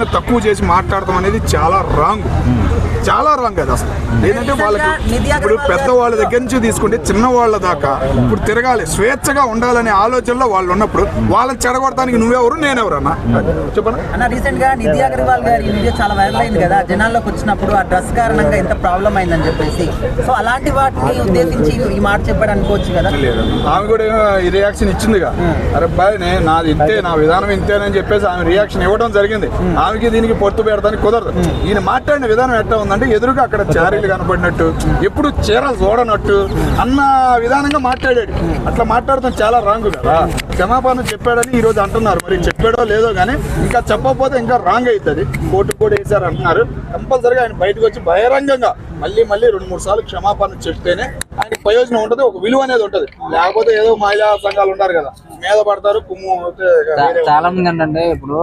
వాళ్ళని తక్కువ చేసి మాట్లాడటం అనేది చాలా రాంగ్ అది అసలు. ఏంటంటే వాళ్ళకి ఇప్పుడు పెద్దవాళ్ళ దగ్గర నుంచి తీసుకుంటే చిన్నవాళ్ళ దాకా ఇప్పుడు తిరగాలి, స్వేచ్ఛగా ఉండాలనే ఆలోచనలో వాళ్ళు ఉన్నప్పుడు వాళ్ళని చెడగొడటానికి నువ్వెవరు నేనెవరన్నా చెప్పండి అన్న. రీసెంట్ గా నిధి అగర్వాల్ గారి వీడియో చాలా వైరల్ అయింది కదా, జనాల్లోకి వచ్చినప్పుడు ఆ డ్రెస్ కారణంగా ఎంత ప్రాబ్లం అయిందని చెప్పేసి. సో అలాంటి వాటిని ఉద్దేశించి ఈ మాట చెప్పాడు అనుకోవచ్చు కదా. ఆమె కూడా ఈ రియాక్షన్ ఇచ్చిందిగా, అరే బాయ్ నాది ఇంతే, నా విధానం ఇంతేనని చెప్పేసి ఆమె రియాక్షన్ ఇవ్వడం జరిగింది. ఆమెకి దీనికి పొత్తు పెడతానికి కుదరదు. ఈయన మాట్లాడిన విధానం ఎట్లా ఉందంటే ఎదురుగా అక్కడ చారీలు కనపడినట్టు, ఎప్పుడు చీరలు చూడనట్టు అన్న విధానంగా మాట్లాడాడు. అట్లా మాట్లాడటం చాలా రాంగ్ కదా. క్షమాపణ చెప్పాడని ఈ రోజు అంటున్నారు, మరి చెప్పాడో లేదో కానీ ఇంకా చెప్పకపోతే ఇంకా రాంగ్ అవుతుంది. కోర్టు కూడా వేశారు అంటున్నారు. కంపల్సరీగా ఆయన బయటకు వచ్చి బహిరంగంగా మళ్ళీ 2-3 సార్లు క్షమాపణ చెప్తేనే ఆయనకి ప్రయోజనం ఉంటుంది, ఒక విలువ అనేది ఉంటుంది. లేకపోతే ఏదో మహిళా సంఘాలు ఉన్నారు కదా, మీద పడతారు కుమ్ము. చాలా మంది ఏంటంటే ఇప్పుడు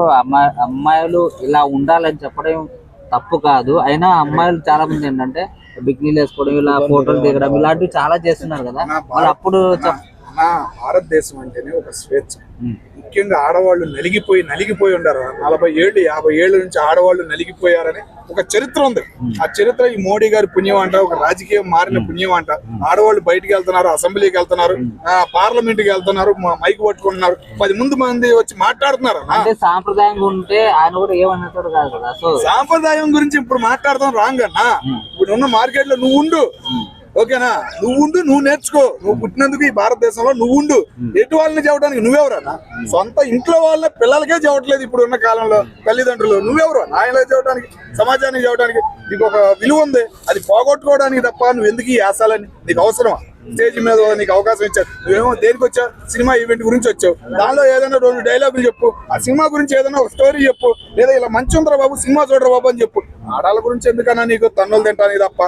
అమ్మాయిలు ఇలా ఉండాలని చెప్పడం తప్పు కాదు, అయినా అమ్మాయిలు చాలా మంది ఏంటంటే బికినీలు వేసుకోవడం, ఇలా ఫోటోలు దిగడం ఇలాంటివి చాలా చేస్తున్నారు కదా. వాళ్ళు అప్పుడు భారతదేశం అంటేనే ఒక స్వేచ్ఛ. ముఖ్యంగా ఆడవాళ్ళు నలిగిపోయి ఉండారు. 40 ఏళ్ళు 50 ఏళ్ళ నుంచి ఆడవాళ్ళు నలిగిపోయారని ఒక చరిత్ర ఉంది. ఆ చరిత్ర ఈ మోడీ గారి పుణ్యం అంట, ఒక రాజకీయం మారిన పుణ్యం అంట. ఆడవాళ్ళు బయటికి వెళ్తున్నారు, అసెంబ్లీకి వెళ్తున్నారు, పార్లమెంట్కి వెళ్తున్నారు, మైక్ పట్టుకుంటున్నారు, 10 మంది వచ్చి మాట్లాడుతున్నారు. సాంప్రదాయంగా ఉంటే ఆయన కూడా ఏమన్నట్టు కాదు కదా. సో సాంప్రదాయం గురించి ఇప్పుడు మాట్లాడదాం రాంగ్ అన్నా. ఇప్పుడు ఉన్న మార్కెట్ లో నువ్వు ఉండు, ఓకేనా, నువ్వు నేర్చుకో. నువ్వు పుట్టినందుకు ఈ భారతదేశంలో నువ్వు ఉండు. ఎటు వాళ్ళని చెప్పడానికి నువ్వెవరన్నా? సొంత ఇంట్లో వాళ్ళ పిల్లలకే చెప్పట్లేదు ఇప్పుడు ఉన్న కాలంలో తల్లిదండ్రులు. నువ్వెవరు నాయనలో చెప్పడానికి, సమాజానికి చెప్పడానికి? నీకు ఒక విలువ ఉంది, అది పోగొట్టుకోవడానికి తప్ప నువ్వు ఎందుకు ఈ ఆశాలని? నీకు అవసరమా? స్టేజ్ మీద నీకు అవకాశం ఇచ్చారు, నువ్వేమో దేనికి వచ్చావు? సినిమా ఈవెంట్ గురించి వచ్చావు, దానిలో ఏదైనా 2 డైలాగులు చెప్పు, ఆ సినిమా గురించి ఏదైనా ఒక స్టోరీ చెప్పు, లేదా ఇలా మంచి ఉందిరా బాబు సినిమా చూడరా బాబు అని చెప్పు. ఆడాళ్ళ గురించి ఎందుకన్నా నీకు తన్నులు తింటానికి తప్ప?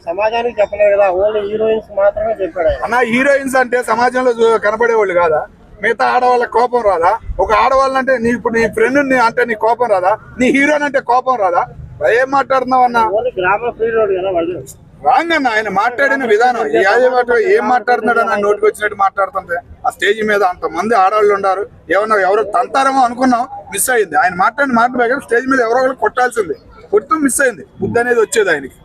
సమాజానికి చెప్పలేదు కదా, ఓన్లీ హీరోయిన్స్ మాత్రమే చెప్పాడు అన్న. హీరోయిన్స్ అంటే సమాజంలో కనపడేవాళ్ళు కాదా? మిగతా ఆడవాళ్ళకి కోపం రాదా? ఒక ఆడవాళ్ళంటే ఇప్పుడు నీ ఫ్రెండ్ అంటే నీ కోపం రాదా? నీ హీరోయిన్ అంటే కోపం రాదా? ఏం మాట్లాడుతున్నావు అన్న? రాంగ్ అన్న. ఆయన మాట్లాడిన విధానం, ఏం మాట్లాడుతున్నాడు అన్న, నోటికి వచ్చినట్టు మాట్లాడుతుంటే. ఆ స్టేజ్ మీద అంతమంది ఆడవాళ్ళు ఉన్నారు, ఎవరు తంతారేమో అనుకున్నాం, మిస్ అయింది. ఆయన మాట్లాడిన మాట స్టేజ్ మీద ఎవరో ఒకరు కొట్టాల్సింది, కొడుతూ మిస్ అయింది. బుద్ధి అనేది వచ్చేది ఆయనకి.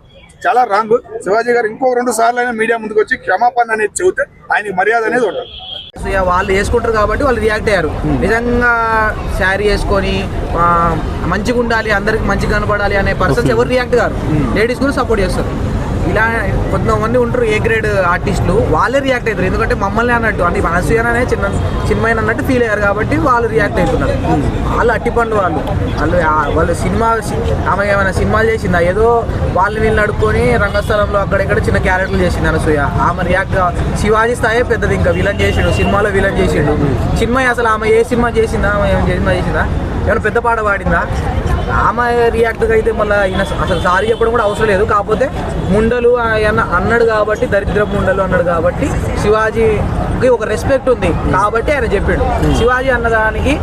చాలా రాంగ్. శివాజీ గారు ఇంకో 2 సార్లు అయినా మీడియా ముందుకు వచ్చి క్షమాపణ అనేది చెబితే ఆయనకి మర్యాద అనేది ఉంటుంది. వాళ్ళు వేసుకుంటారు కాబట్టి వాళ్ళు రియాక్ట్ అయ్యారు. నిజంగా శారీ వేసుకొని మంచిగా ఉండాలి, అందరికి మంచిగా కనపడాలి అనే పర్సన్స్ ఎవరు రియాక్ట్ కారు. లేడీస్ కూడా సపోర్ట్ చేస్తారు. ఇలా కొంతమంది ఉంటారు ఏ గ్రేడ్ ఆర్టిస్టులు, వాళ్ళే రియాక్ట్ అవుతారు. ఎందుకంటే మమ్మల్ని అన్నట్టు అంటే అనసూయనే చిన్మయ్య అన్నట్టు ఫీల్ అయ్యారు కాబట్టి వాళ్ళు రియాక్ట్ అవుతున్నారు. వాళ్ళు అట్టిపండు వాళ్ళు సినిమా ఆమె ఏమైనా సినిమాలు చేసిందా? ఏదో వాళ్ళు వీళ్ళు నడుపుకొని రంగస్థలంలో అక్కడెక్కడ చిన్న క్యారెక్టర్లు చేసింది అనసూయ. ఆమె రియాక్ట్ శివాజీ స్థాయే పెద్దది, ఇంకా విలన్ చేసిండు, సినిమాలో విలన్ చేసిండు. చిన్మయ్య అసలు ఆమె ఏ సినిమా చేసిందా? ఆమె సినిమా చేసిందా? ఏమైనా పెద్ద పాట పాడిందా? ఆమె రియాక్ట్గా అయితే మళ్ళీ ఈయన అసలు సారీ చెప్పడం కూడా అవసరం లేదు. కాకపోతే ముండలు అన్నాడు కాబట్టి, దరిద్ర ముండలు అన్నాడు కాబట్టి శివాజీకి ఒక రెస్పెక్ట్ ఉంది కాబట్టి ఆయన చెప్పాడు. శివాజీ అన్నదానికి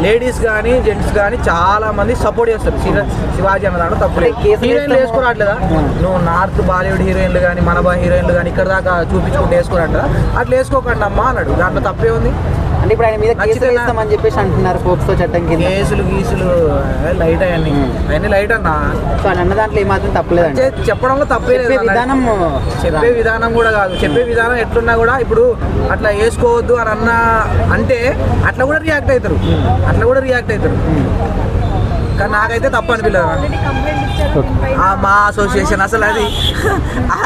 లేడీస్ కానీ జెంట్స్ కానీ చాలా మంది సపోర్ట్ చేస్తారు. శివాజీ అన్నదాంట్లో తప్పులేదు. హీరోయిన్లు వేసుకోరాట్లేదా? నువ్వు నార్త్ బాలీవుడ్ హీరోయిన్లు కానీ మన హీరోయిన్లు కానీ ఇక్కడ దాకా చూపించుకుంటూ వేసుకోరంటా, అట్లా వేసుకోకండి అమ్మా అన్నాడు. దాంట్లో తప్పే ఉంది అంటే ఇప్పుడు ఆయన మీద కేసులు వేస్తామని చెప్పేసి అంటున్నారు. పోక్సో చట్టం కింద గీసులు లైట్ అవన్నీ లైట్ అన్న. సో ఆయన అన్న దాంట్లో ఏమాత్రం తప్పలేదు అంటే చెప్పడంలో తప్పే లేదు. చెప్పే విధానం కూడా కాదు, చెప్పే విధానం ఎట్లున్నా కూడా ఇప్పుడు అట్లా వేసుకోవద్దు అని అంటే అట్లా కూడా రియాక్ట్ అవుతారు. కానీ నాకైతే తప్పు అనిపించలేదు. మా అసోసియేషన్ అసలు అది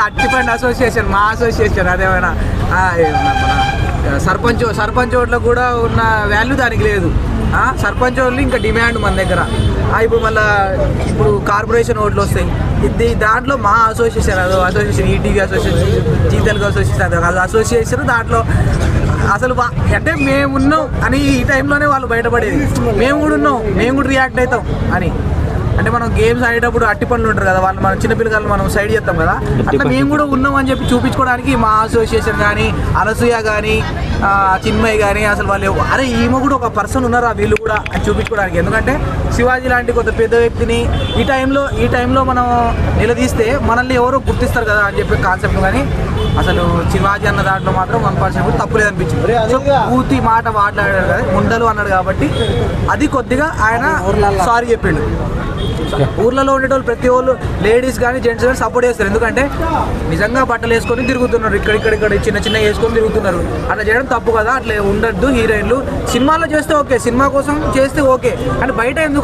అట్టిపండి అసోసియేషన్, మా అసోసియేషన్ అదేమైనా సర్పంచ్ ఓట్లకు కూడా ఉన్న వాల్యూ దానికి లేదు. సర్పంచ్ ఓట్లు ఇంకా డిమాండ్ మన దగ్గర. ఇప్పుడు కార్పొరేషన్ ఓట్లు వస్తాయి, దాంట్లో మా association ETV association, Zee Telugu association దాంట్లో అసలు అంటే మేము ఉన్నాం అని ఈ టైంలోనే వాళ్ళు బయటపడేది. మేము కూడా ఉన్నాం, మేము కూడా రియాక్ట్ అవుతాం అని. అంటే మనం గేమ్స్ ఆడేటప్పుడు అట్టి పనులు ఉంటారు కదా, వాళ్ళు మన చిన్నపిల్లలు మనం సైడ్ చేస్తాం కదా, అట్లా మేము కూడా ఉన్నాం అని చెప్పి చూపించుకోవడానికి మా అసోసియేషన్ కానీ, అనసూయ కానీ, చిన్మయ్ కానీ, అసలు వాళ్ళు అరే ఈమె కూడా ఒక పర్సన్ ఉన్నారు వీళ్ళు కూడా అని చూపించుకోవడానికి. ఎందుకంటే శివాజీ లాంటి కొంత పెద్ద వ్యక్తిని ఈ టైంలో మనం నిలదీస్తే మనల్ని ఎవరో గుర్తిస్తారు కదా అని చెప్పి కాన్సెప్ట్. కానీ అసలు శివాజీ అన్న దాంట్లో మాత్రం 1% కూడా తప్పు లేదనిపించింది. సో పూర్తి మాట మాట్లాడాడు కదా, ఉండలు అన్నాడు కాబట్టి అది కొద్దిగా ఆయన సారీ చెప్పిండు. ఊర్లలో ఉండేటోళ్ళు ప్రతి వాళ్ళు లేడీస్ కానీ జెంట్స్ కానీ సపోర్ట్ చేస్తారు. ఎందుకంటే నిజంగా బట్టలు వేసుకొని తిరుగుతున్నారు, ఇక్కడ చిన్న వేసుకొని తిరుగుతున్నారు. అట్లా చేయడం తప్పు కదా, అట్లా ఉండద్దు. హీరోయిన్లు సినిమాలో చేస్తే ఓకే, సినిమా కోసం చేస్తే ఓకే, కానీ బయట ఎందుకు